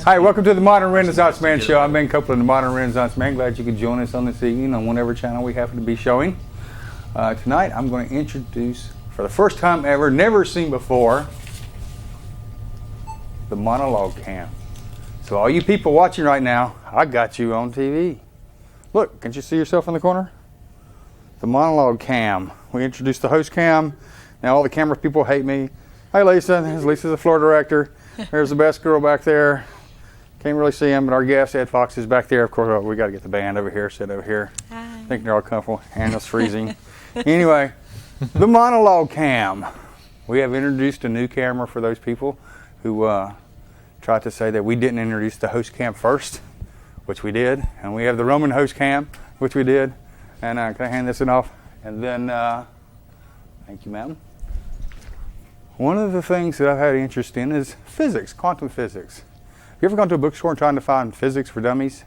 Hi, welcome to the Modern Renaissance Man Show. I'm Ben Copeland, the Modern Renaissance Man. Glad you could join us on this evening on whatever channel we happen to be showing. Tonight, I'm going to introduce, for the first time ever, never seen before, the monologue cam. So all you people watching right now, I got you on TV. Look, can't you see yourself in the corner? The monologue cam. We introduced the host cam. Now all the camera people hate me. Hi, Lisa. Lisa's the floor director. There's the best girl back there. Can't really see him, but our guest, EdFox, is back there. Of course, we got to get the band over here, sit over here. Hi. I think they're all comfortable. Anna's freezing. Anyway, the monologue cam. We have introduced a new camera for those people who tried to say that we didn't introduce the host cam first, which we did. And we have the Roman host cam, which we did. And can I hand this off? And then, thank you, ma'am. One of the things that I've had interest in is physics, quantum physics. You ever gone to a bookstore and trying to find physics for dummies?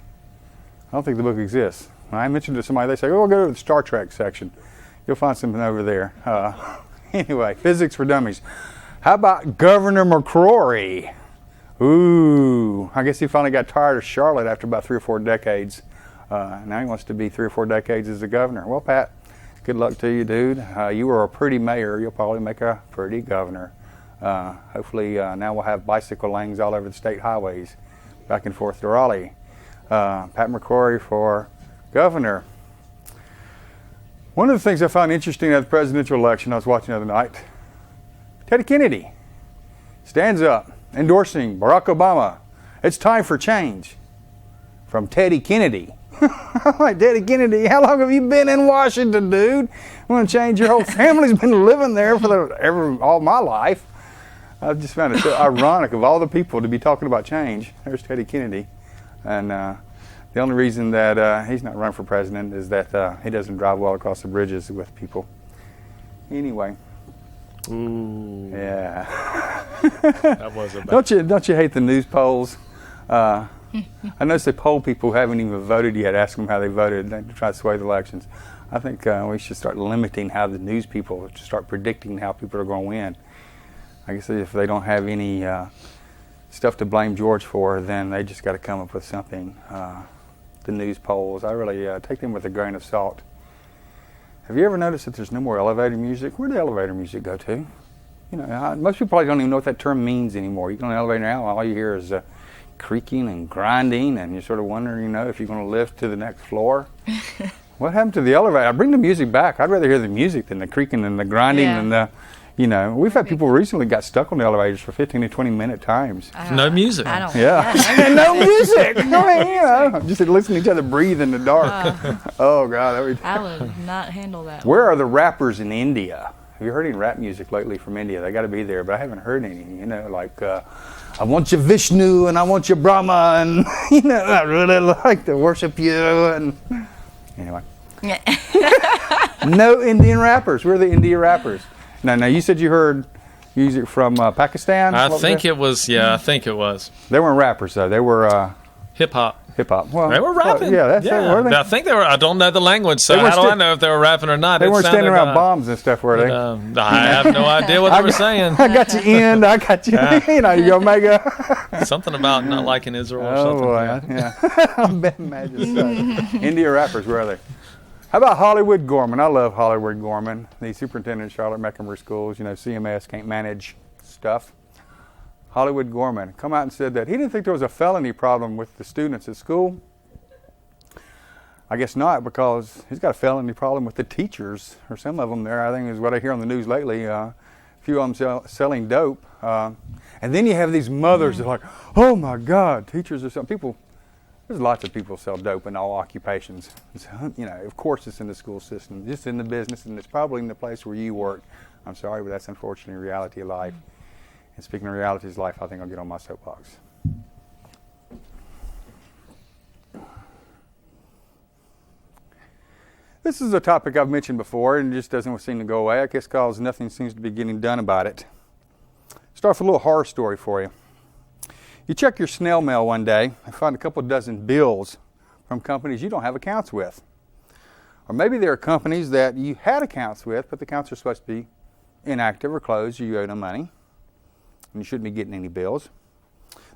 I don't think the book exists. When I mentioned it to somebody, they say, oh, go to the Star Trek section. You'll find something over there. Anyway, physics for dummies. How about Governor McCrory? Ooh, I guess he finally got tired of Charlotte after about 3 or 4 decades. Now he wants to be 3 or 4 decades as the governor. Well, Pat, good luck to you, dude. You were a pretty mayor. You'll probably make a pretty governor. Hopefully now we'll have bicycle lanes all over the state highways back and forth to Raleigh. Pat McCrory for governor. One of the things I found interesting at the presidential election I was watching the other night, Teddy Kennedy stands up endorsing Barack Obama. It's time for change. From Teddy Kennedy. I'm like, Teddy Kennedy, how long have you been in Washington, dude? I want to change your whole family's been living there for all my life. I just found it so ironic of all the people to be talking about change. There's Teddy Kennedy. And the only reason that he's not running for president is that he doesn't drive well across the bridges with people. Anyway. Ooh. Yeah. That was a bad. Don't you hate the news polls? I noticed they poll people who haven't even voted yet, ask them how they voted, to try to sway the elections. I think we should start limiting how the news people start predicting how people are going to win. I guess if they don't have any stuff to blame George for, then they just got to come up with something. The news polls, I really take them with a grain of salt. Have you ever noticed that there's no more elevator music? Where'd the elevator music go to? You know, most people probably don't even know what that term means anymore. You get on an elevator now, all you hear is creaking and grinding, and you're sort of wondering, you know, if you're going to lift to the next floor. What happened to the elevator? I bring the music back. I'd rather hear the music than the creaking and the grinding and the, you know. We've had people recently got stuck on the elevators for 15 to 20 minute times. No music. I don't. Yeah, and no music. I mean, you know, just listening to each other breathe in the dark. Oh God, that would. I would not handle that. Where are the rappers in India? Have you heard any rap music lately from India? They got to be there, but I haven't heard any. You know, like I want you Vishnu and I want you Brahma, and you know, I really like to worship you. And anyway, no Indian rappers. We're the India rappers. Now you said you heard music from Pakistan. I think it was. Yeah, I think it was. They weren't rappers though. They were hip hop. Hip hop. Well, they were rapping. Yeah, that's yeah. They? I think they were. I don't know the language, so how do I know if they were rapping or not? They weren't standing around bombs and stuff, were they? I have no idea what they were saying. I got you in. I got you. You know, you Omega. Something about not liking Israel or something. Boy, yeah. I bet imagine so. India rappers, where are they? How about Hollywood Gorman? I love Hollywood Gorman. The superintendent of Charlotte Mecklenburg Schools. You know, CMS can't manage stuff. Hollywood Gorman, come out and said that he didn't think there was a felony problem with the students at school. I guess not, because he's got a felony problem with the teachers, or some of them there. I think is what I hear on the news lately. A few of them selling dope. And then you have these mothers that are like, oh my God, teachers are some people. There's lots of people sell dope in all occupations. So, you know, of course it's in the school system, just in the business, and it's probably in the place where you work. I'm sorry, but that's unfortunately reality of life. And speaking of realities of life, I think I'll get on my soapbox. This is a topic I've mentioned before and it just doesn't seem to go away. I guess because nothing seems to be getting done about it. Start with a little horror story for you. You check your snail mail one day and find a couple dozen bills from companies you don't have accounts with. Or maybe there are companies that you had accounts with, but the accounts are supposed to be inactive or closed, or you owe them money, and you shouldn't be getting any bills.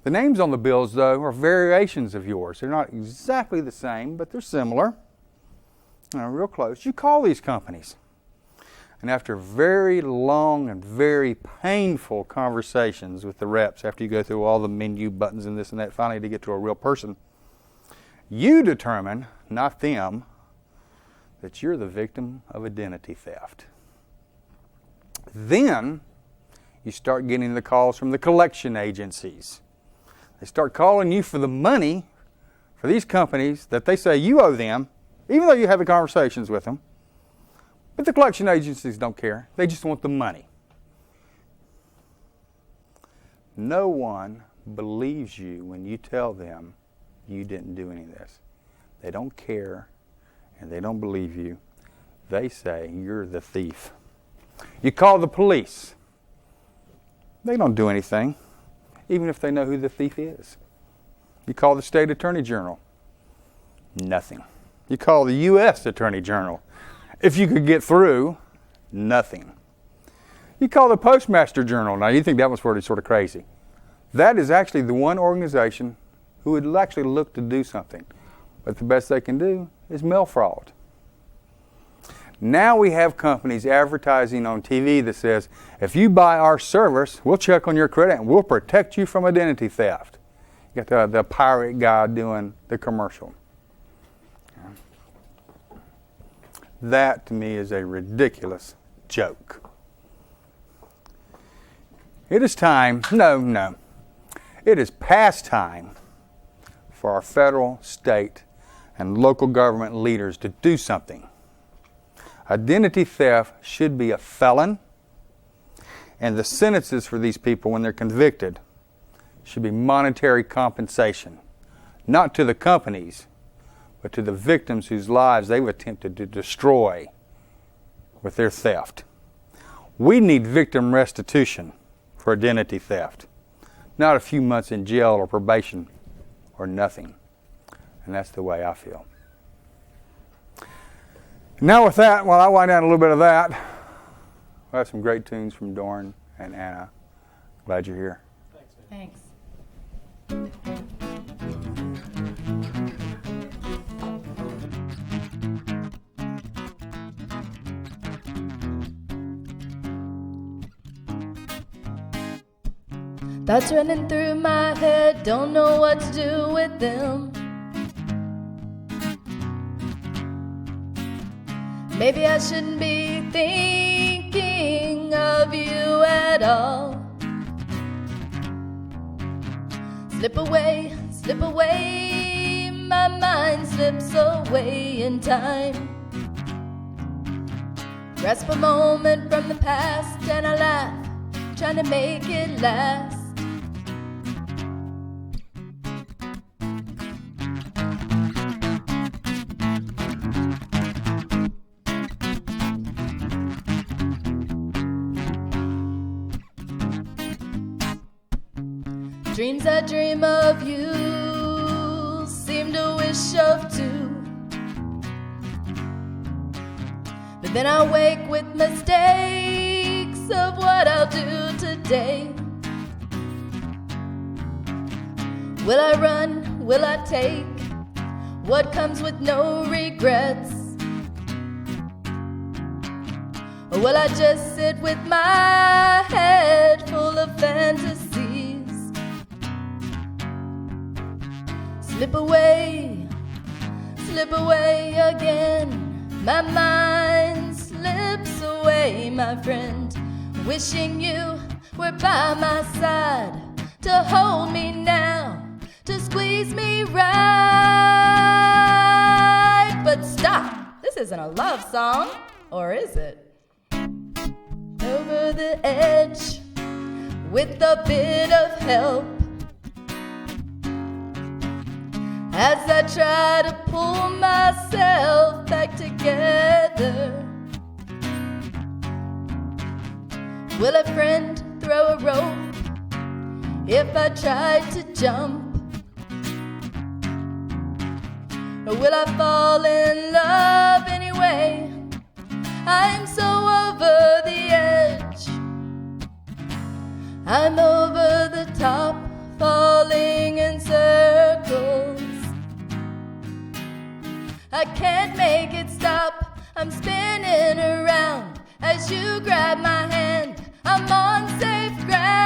The names on the bills, though, are variations of yours. They're not exactly the same, but they're similar. Real close. You call these companies. And after very long and very painful conversations with the reps, after you go through all the menu buttons and this and that, finally to get to a real person, you determine, not them, that you're the victim of identity theft. Then you start getting the calls from the collection agencies. They start calling you for the money for these companies that they say you owe them, even though you have the conversations with them. But the collection agencies don't care. They just want the money. No one believes you when you tell them you didn't do any of this. They don't care and they don't believe you. They say you're the thief. You call the police. They don't do anything, even if they know who the thief is. You call the state attorney general. Nothing. You call the U.S. attorney general. If you could get through, nothing. You call the postmaster general. Now you think that was pretty sort of crazy. That is actually the one organization who would actually look to do something. But the best they can do is mail fraud. Now we have companies advertising on TV that says, if you buy our service, we'll check on your credit and we'll protect you from identity theft. You got the pirate guy doing the commercial. That, to me, is a ridiculous joke. It is time, it is past time for our federal, state, and local government leaders to do something. Identity theft should be a felon, and the sentences for these people when they're convicted should be monetary compensation, not to the companies, but to the victims whose lives they've attempted to destroy with their theft. We need victim restitution for identity theft, not a few months in jail or probation or nothing. And that's the way I feel. Now with that, while I wind down a little bit of that, we'll have some great tunes from Dorn and Anna. Glad you're here. Thanks. Thoughts running through my head, don't know what to do with them. Maybe I shouldn't be thinking of you at all. Slip away, my mind slips away in time. Grasp a moment from the past and I laugh, trying to make it last. Dreams I dream of you seem to wish of too. But then I wake with mistakes of what I'll do today. Will I run? Will I take what comes with no regrets? Or will I just sit with my head full of fantasies? slip away again. My mind slips away, my friend, wishing you were by my side to hold me now, to squeeze me right. But stop, this isn't a love song, or is it? Over the edge with a bit of help, as I try to pull myself back together. Will a friend throw a rope if I tried to jump? Or will I fall in love anyway? I'm so over the edge, I'm over the top, falling in circles. I can't make it stop, I'm spinning around as you grab my hand. I'm on safe ground.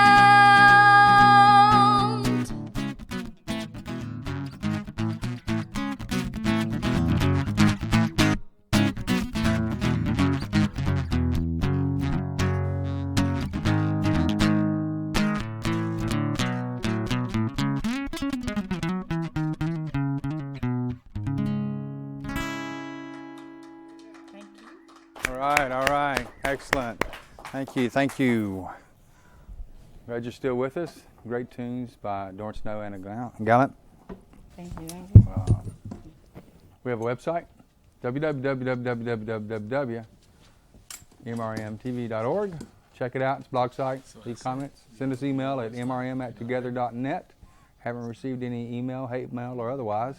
All right, excellent. Thank you. Glad you're still with us. Great tunes by Dorn Snow and Gallant. Thank you. We have a website, www.tmrmtv.org. Check it out, it's a blog site. Leave comments. Send us email at mrm@together.net. Haven't received any email, hate mail, or otherwise,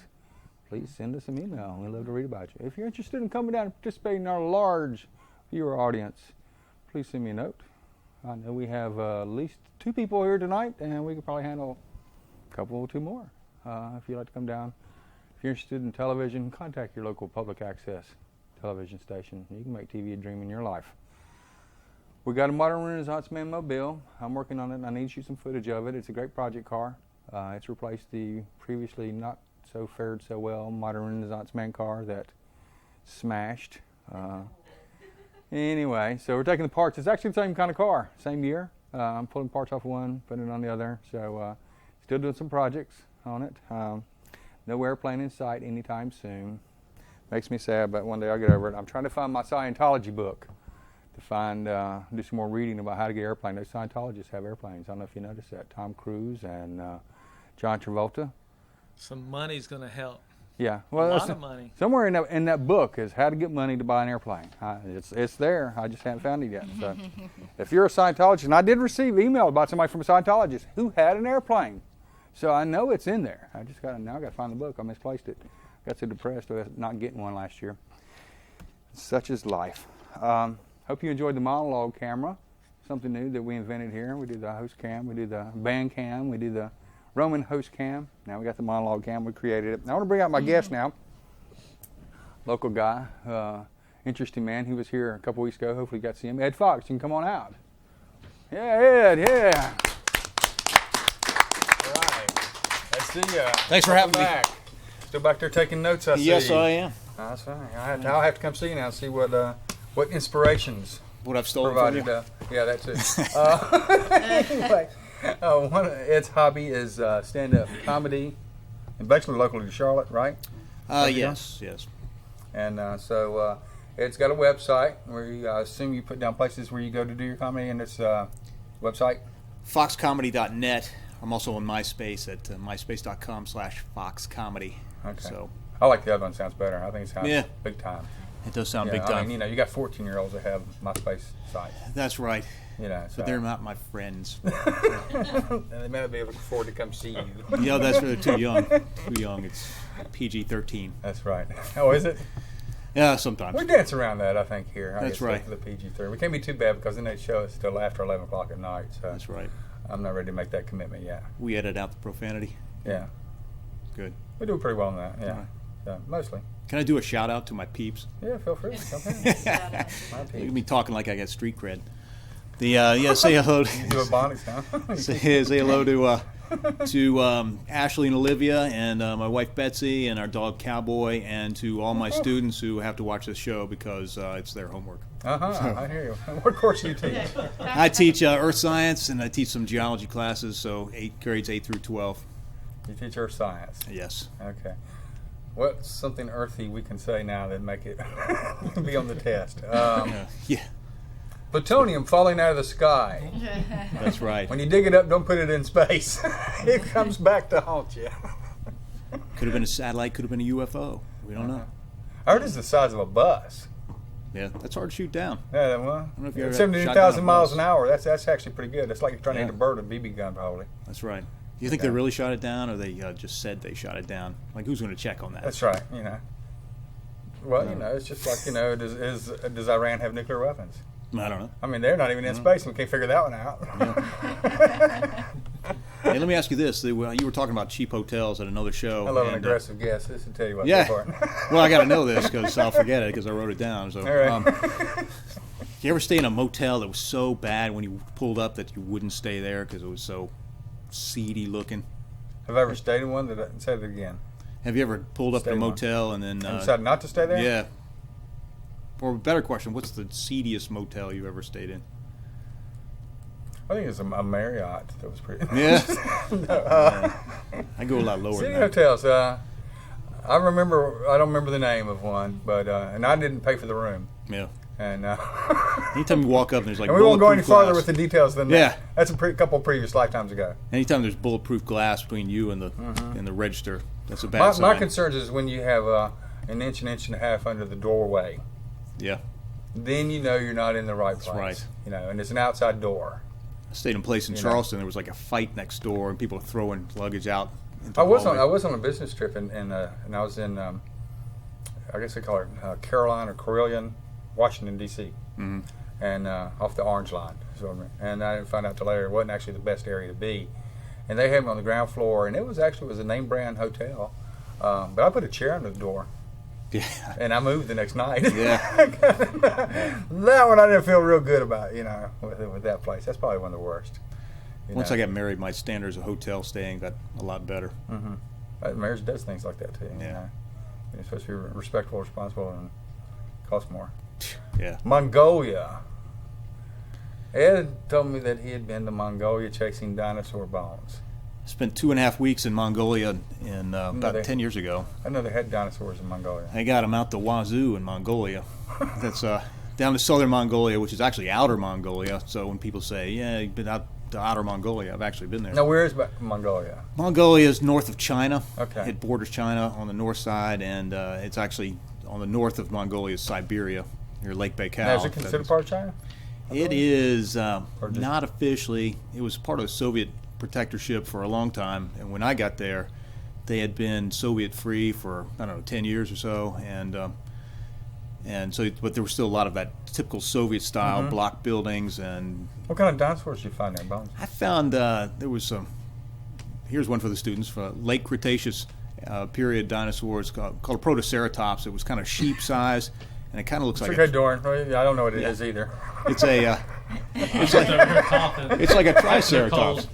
please send us an email. We'd love to read about you. If you're interested in coming down and participating in our large viewer audience, please send me a note. I know we have at least 2 people here tonight, and we could probably handle a couple or 2 more. If you'd like to come down. If you're interested in television, contact your local public access television station. You can make TV a dream in your life. We got a modern Renaissance man mobile. I'm working on it, and I need to shoot some footage of it. It's a great project car. It's replaced the previously not so fared so well modern Renaissance man car that smashed. Anyway, so we're taking the parts. It's actually the same kind of car, same year. I'm pulling parts off one, putting it on the other. So still doing some projects on it. No airplane in sight anytime soon. Makes me sad, but one day I'll get over it. I'm trying to find my Scientology book to find, do some more reading about how to get airplane. Those Scientologists have airplanes. I don't know if you noticed that. Tom Cruise and John Travolta. Some money's going to help. Yeah, well, a lot of money. Somewhere in that book is how to get money to buy an airplane. It's there. I just haven't found it yet. So, if you're a Scientologist, and I did receive email about somebody from a Scientologist who had an airplane, so I know it's in there. I got to find the book. I misplaced it. Got so depressed with not getting one last year. Such is life. Hope you enjoyed the monologue camera. Something new that we invented here. We do the host cam. We do the band cam. We do the Roman host cam. Now we got the monologue cam. We created it. I want to bring out my guest now. Local guy, interesting man. He was here a couple weeks ago. Hopefully you got to see him. EdFox, you can come on out. Yeah, Ed, yeah. All right. Let's see you. Thanks for having me. Still back there taking notes, I see. Yes, I am. That's fine. I'll have to come see you now and see what inspirations What I've stolen provided. from you. Yeah, that's it. Anyway. Ed's hobby is stand-up comedy, and basically locally to Charlotte, right? Yes. And so Ed's got a website where I assume you put down places where you go to do your comedy, and it's website? foxcomedy.net. I'm also on MySpace at myspace.com/foxcomedy. Okay. So I like the other one. Sounds better. I think it sounds big time. it does sound Yeah, big time. I mean, you got 14-year-olds that have MySpace sites. That's right. So. But they're not my friends. They may not be able to afford to come see you. Yeah, that's really too young. It's PG-13. That's right. Oh, is it? Yeah, sometimes. We dance around that, I think, here. That's right. For the PG-13. We can't be too bad because then they show us till after 11 o'clock at night. So That's right. I'm not ready to make that commitment yet. We edit out the profanity. Yeah. Good. We do pretty well on that, yeah. Right. Yeah, mostly. Can I do a shout out to my peeps? Yeah, feel free. Okay. My Look at peeps. me talking like I got street cred. Say hello. You do a Bonnie sound. Say hello to to Ashley and Olivia, and my wife Betsy, and our dog Cowboy, and to all my students who have to watch this show because it's their homework. I hear you. What course do you teach? I teach earth science, and I teach some geology classes, so grades 8 through 12. You teach earth science. Yes. Okay. What's something earthy we can say now that make it be on the test? Yeah, Plutonium falling out of the sky. that's right. When you dig it up, don't put it in space. It comes back to haunt you. Could have been a satellite, could have been a UFO. We don't know. I heard it's the size of a bus. Yeah, that's hard to shoot down. Yeah, well, know if you ever 72,000 shot miles down an a hour. That's actually pretty good. That's like trying to hit a Yeah. bird with a BB gun, probably. That's right. Do you think they really shot it down, or they just said they shot it down? Like, who's going to check on that? That's right. Well, it's just like does Iran have nuclear weapons? I don't know. I mean, they're not even in space, and we can't figure that one out. Hey, let me ask you this. You were talking about cheap hotels at another show. I love an and, aggressive guess. This will tell you what Yeah. they're for. Well, I got to know this because I'll forget it because I wrote it down. So, All right. you ever stay in a motel that was so bad when you pulled up that you wouldn't stay there because it was so seedy looking? Have I ever stayed in one? Say it again. Have you ever pulled up Stayed in a in one. motel and then And decided not to stay there? yeah? Or a better question: what's the seediest motel you ever stayed in? I think it's a Marriott that was pretty. Yeah, No, I go a lot lower city than that. hotels. I don't remember the name of one, but and I didn't pay for the room. Yeah. And Anytime you walk up and there's like and we won't go any bulletproof farther glass. with the details than Yeah. that. That's a couple previous lifetimes ago. Anytime there's bulletproof glass between you and the register, that's a bad My sign. concern is when you have an inch and a half under the doorway. Yeah. Then you're not in the right That's place. right. And it's an outside door. I stayed in a place in Charleston. There was like a fight next door, and people were throwing luggage out. Into I the was hallway. on a business trip and I was in I guess they call it Caroline or Carilion, Washington D.C. Mm-hmm. And off the Orange Line. And I didn't find out till later it wasn't actually the best area to be. And they had me on the ground floor, and it was a name brand hotel. But I put a chair under the door. Yeah. And I moved the next night. Yeah. That one I didn't feel real good about, with that place. That's probably one of the worst. Once I got married, my standards of hotel staying got a lot better. Marriage does things like that too. Yeah. You're supposed to be respectful, responsible, and cost more. Yeah. Mongolia. Ed told me that he had been to Mongolia chasing dinosaur bones. Spent 2.5 weeks in Mongolia about 10 years ago. I know they had dinosaurs in Mongolia. I got them out the wazoo in Mongolia. That's down to southern Mongolia, which is actually outer Mongolia. So when people say, yeah, you've been out to outer Mongolia, I've actually been there. Now, where is Mongolia? Mongolia is north of China. Okay. It borders China on the north side, and it's actually on the north of Mongolia is Siberia, near Lake Baikal. Now, is it considered part of China? It is just- not officially. It was part of the Soviet protectorship for a long time, and when I got there, they had been Soviet-free for 10 years or so, and so, but there was still a lot of that typical Soviet-style block buildings. And What kind of dinosaurs did you find there, bones? I found there was some. Here's one for the students: for late Cretaceous period dinosaurs called a Protoceratops. It was kind of sheep size, and it kind of looks like Okay, Doran. I don't know what it is either. it's a. It's It's like a triceratops.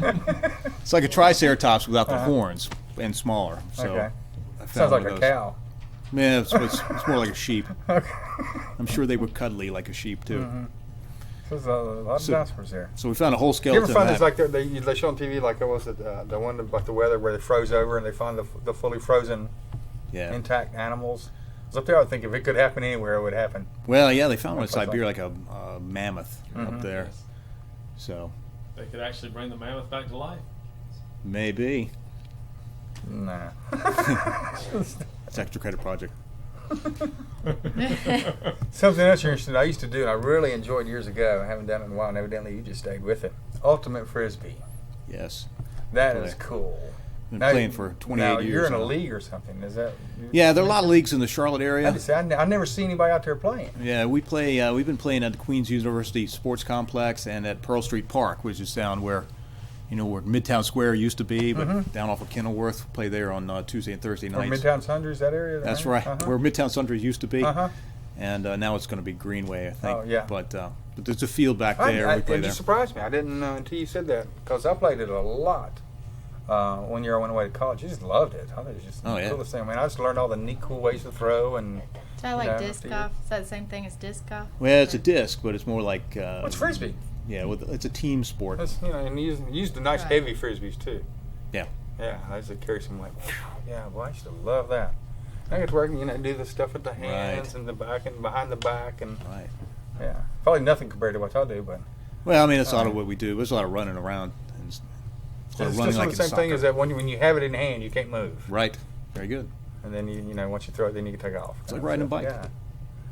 It's like a triceratops without the horns and smaller. So Okay. I found Sounds like one a of those. cow. Yeah, it's more like a sheep. Okay. I'm sure they were cuddly like a sheep too. So there's a lot of dinosaurs there. So we found a whole You skeleton. ever find of this that. like they show on TV like what was it the one about the weather where they froze over and they found the fully frozen Yeah. intact animals? I was up there. I would think if it could happen anywhere, it would happen. Well, yeah, they found one in Sounds like- Siberia, like a mammoth up there. So They could actually bring the mammoth back to life. maybe Nah. it's extra credit project. Something else you're interested in, I used to do, and I really enjoyed years ago. I haven't done it in a while, and evidently you just stayed with it. Ultimate Frisbee. Yes, That Play. is cool. been Now, playing for 28 now, years. you're in a now. league or something. Is that? Yeah, there are a lot of leagues in the Charlotte I area. just say I never see anybody out there playing. Yeah, we play. We've been playing at the Queens University Sports Complex and at Pearl Street Park, which is down where Midtown Square used to be, but down off of Kenilworth. Play there on Tuesday and Thursday Or nights. Midtown Sundries, that area? That's right, where Midtown Sundry used to be, Uh-huh. and now it's going to be Greenway, I think. Oh, yeah. But there's a field back there. We play It there. just surprised me. I didn't until you said that, because I played it a lot one year I went away to college. I just loved it. I thought it was just the coolest thing. I mean, I just learned all the neat, cool ways to throw. And Is that like disc golf? Is that the same thing as disc golf? Well, it's a disc, but it's more like... it's frisbee. Yeah, it's a team sport. That's, and you used the nice heavy frisbees, too. Yeah. Yeah, I used to carry some like, yeah, boy, I used to love that. I get to work, do the stuff with the hands and the back and behind the back. And yeah, probably nothing compared to what I do, but... Well, I mean, that's a lot of what we do. There's a lot of running around. It's just the same thing as that when you have it in hand, you can't move. Right. Very good. And then, once you throw it, then you can take off. It's like riding a bike. Yeah.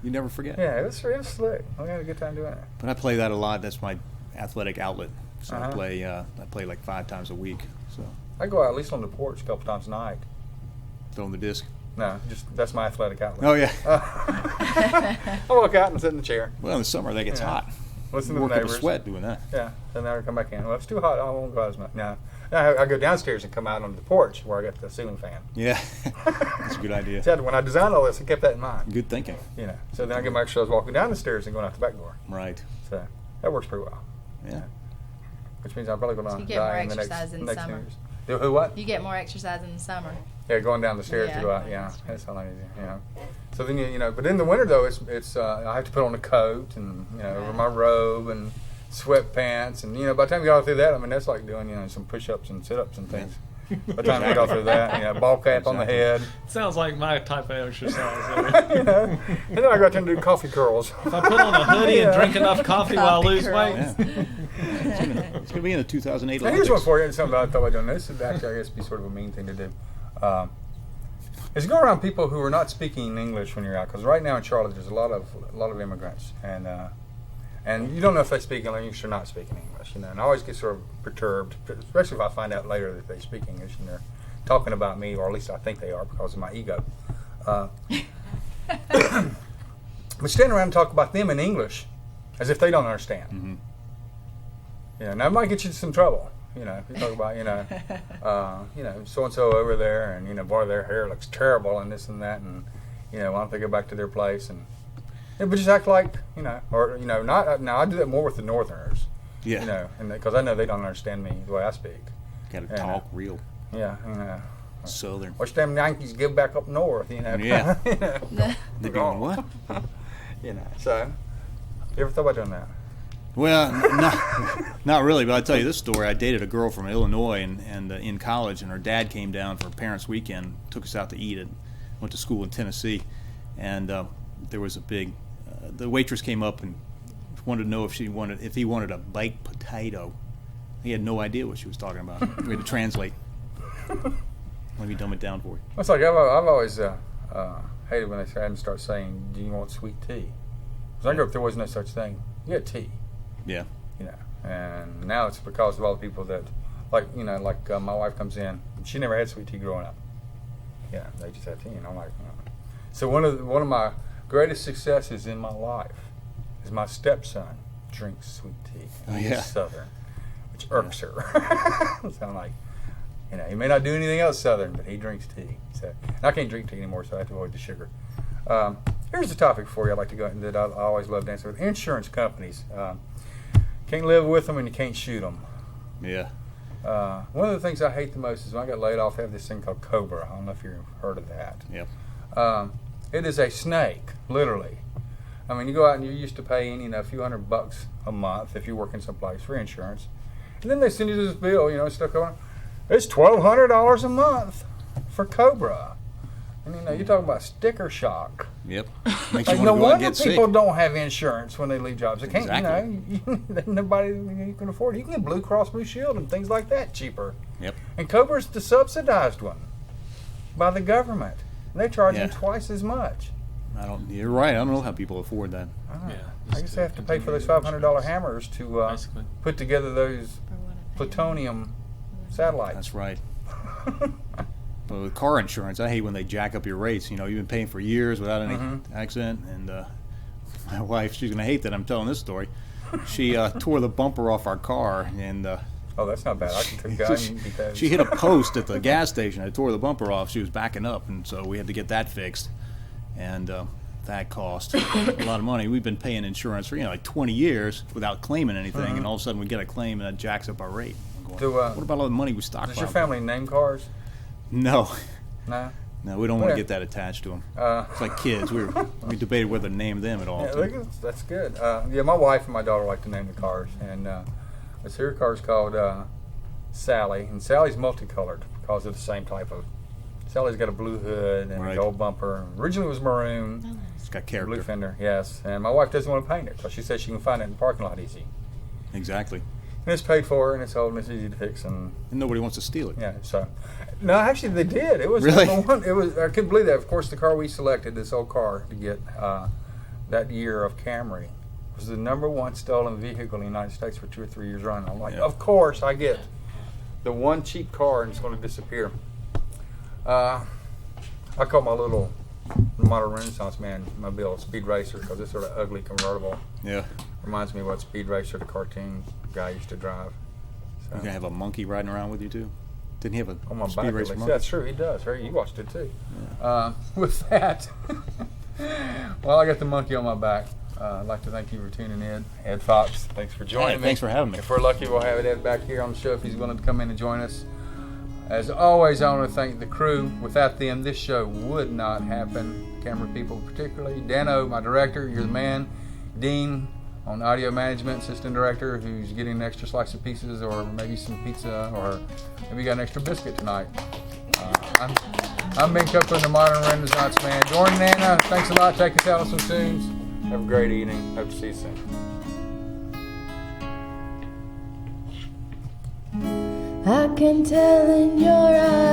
You never forget. Yeah, it was slick. I had a good time doing it. But I play that a lot. That's my athletic outlet. So I play like 5 times a week. So I go out at least on the porch a couple times a night. Throwing the disc? No, that's my athletic outlet. Oh, yeah. I walk out and sit in the chair. Well, in the summer, that gets hot. Listen to Work the up a neighbors. sweat doing that. Yeah, then I come back in. Well, if it's too hot, I won't go out as much. No, I go downstairs and come out on the porch where I got the ceiling fan. Yeah, that's a good idea. So when I designed all this, I kept that in mind. Good thinking. So then I get my exercise walking down the stairs and going out the back door. Right. So that works pretty well. Yeah. Which means I'm probably going to die in the next summer. years. Do who what? You get more exercise in the summer. Yeah, going down the stairs to go out. Yeah, that's a lot easier. So then but in the winter though, it's I have to put on a coat and my robe and sweatpants and by the time you get all through that, I mean that's like doing some push-ups and sit-ups and things. By the time you get all through that, ball cap on the head. Sounds like my type of exercise. And then I go out there and do coffee curls. If I put on a hoodie and drink enough coffee while I lose weight. Yeah. It's going to be in the 2008 Now, Olympics. here's one for you. Something I thought about doing. This would actually, I guess, be sort of a mean thing to do. Is go around people who are not speaking English when you're out. Because right now in Charlotte, there's a lot of immigrants, and you don't know if they speak English or not speaking English. And I always get sort of perturbed, especially if I find out later that they speak English and they're talking about me, or at least I think they are because of my ego. But stand around and talk about them in English as if they don't understand. Mm-hmm. Now it might get you in some trouble. If you talk about, so and so over there, and boy, their hair looks terrible, and this and that, and why don't they go back to their place? And but just act like, or not. Now I do that more with the Northerners. Yeah. And because I know they don't understand me the way I speak. Got to talk real. Yeah. Southern. Watch them Yankees give back up north. Yeah. They're doing what? So you ever thought about doing that? Well, not really, but I'll tell you this story. I dated a girl from Illinois and in college, and her dad came down for Parents' Weekend, took us out to eat, and went to school in Tennessee. And there was a big, the waitress came up and wanted to know if he wanted a baked potato. He had no idea what she was talking about. We had to translate. Let me dumb it down for you. It's like I've always hated when they start saying, "Do you want sweet tea?" Because I grew up, there was no such thing. You had tea. Yeah. And now it's because of all the people that, like my wife comes in, and she never had sweet tea growing up. They just had tea, and I'm like, So one of my greatest successes in my life is my stepson drinks sweet tea. He's Southern, which irks her. So I'm like, he may not do anything else Southern, but he drinks tea. So and I can't drink tea anymore, so I have to avoid the sugar. Here's a topic for you I'd like to go into that I always love to answer with. Insurance companies. Can't live with them and you can't shoot them. Yeah. One of the things I hate the most is when I got laid off, I have this thing called Cobra. I don't know if you've heard of that. Yep. It is a snake, literally. I mean, you go out and you're used to paying, a few $100 a month if you're working someplace for insurance. And then they send you this bill, stuck on. It's $1,200 a month for Cobra. And you're talking about sticker shock. Yep. Makes Like, you no want to wonder go get people sick. don't have insurance when they leave jobs. They can't, Exactly. nobody you can afford it. You can get Blue Cross Blue Shield and things like that cheaper. Yep. And Cobra's the subsidized one by the government. And they charge you twice as much. You're right. I don't know how people afford that. I guess they have to pay for those $500 hammers to put together those plutonium satellites. That's right. Well, with car insurance, I hate when they jack up your rates. You've been paying for years without any accident. And my wife, she's going to hate that I'm telling this story. She tore the bumper off our car, and oh, that's not bad. I can take that. She hit a post at the gas station. I tore the bumper off. She was backing up, and so we had to get that fixed. And that cost a lot of money. We've been paying insurance for like 20 years without claiming anything, and all of a sudden we get a claim, and that jacks up our rate. What about all the money we stockpiled? Does your family name cars? No. No. No, we don't want to get that attached to them. It's like kids. We debated whether to name them at all. Yeah, that's good. Yeah, my wife and my daughter like to name the cars, and this here car's called Sally, and Sally's multicolored because of the same type of. Sally's got a blue hood and a gold bumper. Originally it was maroon. It's got character. Blue fender, yes. And my wife doesn't want to paint it because she says she can find it in the parking lot easy. Exactly. And it's paid for, and it's old, and it's easy to fix, and nobody wants to steal it. Yeah. So, no, actually they did. It was really number one. It was. I couldn't believe that. Of course, the car we selected, this old car, to get that year of Camry, was the number one stolen vehicle in the United States for 2 or 3 years running. I'm like, of course, I get the one cheap car, and it's going to disappear. I call my little modern Renaissance man mobile a Speed Racer because it's sort of ugly convertible. Yeah. Reminds me of what Speed Racer, the cartoon guy, used to drive. So. You gonna have a monkey riding around with you too? Didn't he have a on my Speed back, Racer monkey? That's true, he does. You watched it too. Yeah. With that, well, I got the monkey on my back. I'd like to thank you for tuning in. EdFox, thanks for joining me. Thanks for having me. If we're lucky, we'll have Ed back here on the show if he's willing to come in and join us. As always, I want to thank the crew. Without them, this show would not happen. Camera people particularly. Dano, my director, you're the man. Dean, on audio management, assistant director, who's getting an extra slice of pieces or maybe some pizza, or maybe you got an extra biscuit tonight. I'm Ben Copeland, the Modern Renaissance Man. Jordan and Anna, thanks a lot. Take us out on some tunes. Have a great evening. Hope to see you soon. I can tell in your eyes